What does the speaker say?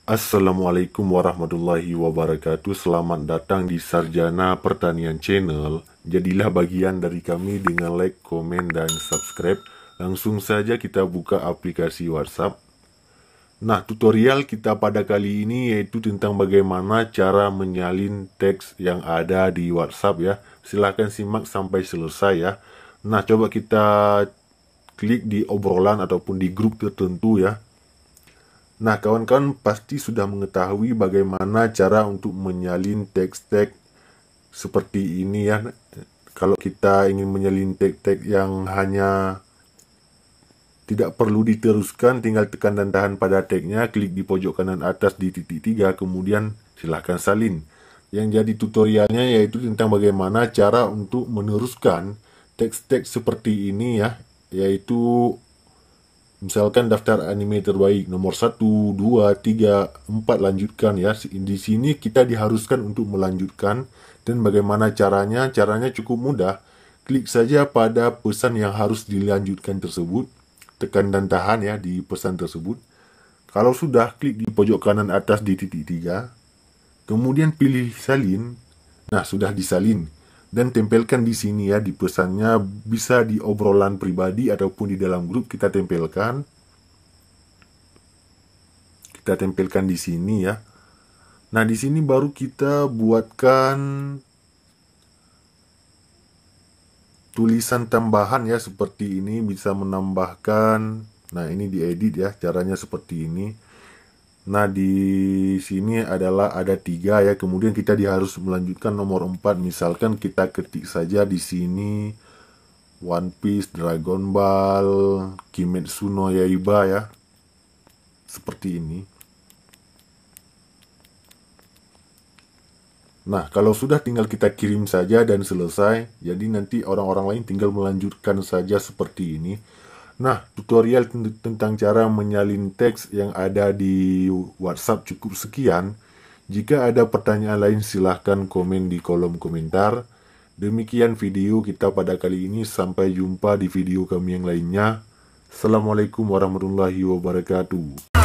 Assalamualaikum warahmatullahi wabarakatuh. Selamat datang di Sarjana Pertanian Channel. Jadilah bagian dari kami dengan like, komen, dan subscribe. Langsung saja kita buka aplikasi WhatsApp. Nah, tutorial kita pada kali ini yaitu tentang bagaimana cara menyalin teks yang ada di WhatsApp ya. Silahkan simak sampai selesai ya. Nah, coba kita klik di obrolan ataupun di grup tertentu ya. Nah, kawan-kawan pasti sudah mengetahui bagaimana cara untuk menyalin teks-teks seperti ini ya. Kalau kita ingin menyalin teks-teks yang hanya tidak perlu diteruskan, tinggal tekan dan tahan pada tagnya, klik di pojok kanan atas di titik 3, kemudian silahkan salin. Yang jadi tutorialnya yaitu tentang bagaimana cara untuk meneruskan teks-teks seperti ini ya, yaitu misalkan daftar anime terbaik nomor 1, 2, 3, 4 lanjutkan ya. Di sini kita diharuskan untuk melanjutkan. Dan bagaimana caranya? Caranya cukup mudah. Klik saja pada pesan yang harus dilanjutkan tersebut. Tekan dan tahan ya di pesan tersebut. Kalau sudah, klik di pojok kanan atas di titik 3. Kemudian pilih salin. Nah, sudah disalin. Dan tempelkan di sini ya, di pesannya, bisa di obrolan pribadi ataupun di dalam grup kita tempelkan. Kita tempelkan di sini ya. Nah, di sini baru kita buatkan tulisan tambahan ya, seperti ini, bisa menambahkan. Nah, ini diedit ya, caranya seperti ini. Nah, di sini adalah ada 3 ya. Kemudian kita harus melanjutkan nomor 4. Misalkan kita ketik saja di sini One Piece, Dragon Ball, Kimetsu no Yaiba ya. Seperti ini. Nah, kalau sudah tinggal kita kirim saja dan selesai. Jadi nanti orang-orang lain tinggal melanjutkan saja seperti ini. Nah, tutorial tentang cara menyalin teks yang ada di WhatsApp cukup sekian. Jika ada pertanyaan lain silahkan komen di kolom komentar. Demikian video kita pada kali ini. Sampai jumpa di video kami yang lainnya. Assalamualaikum warahmatullahi wabarakatuh.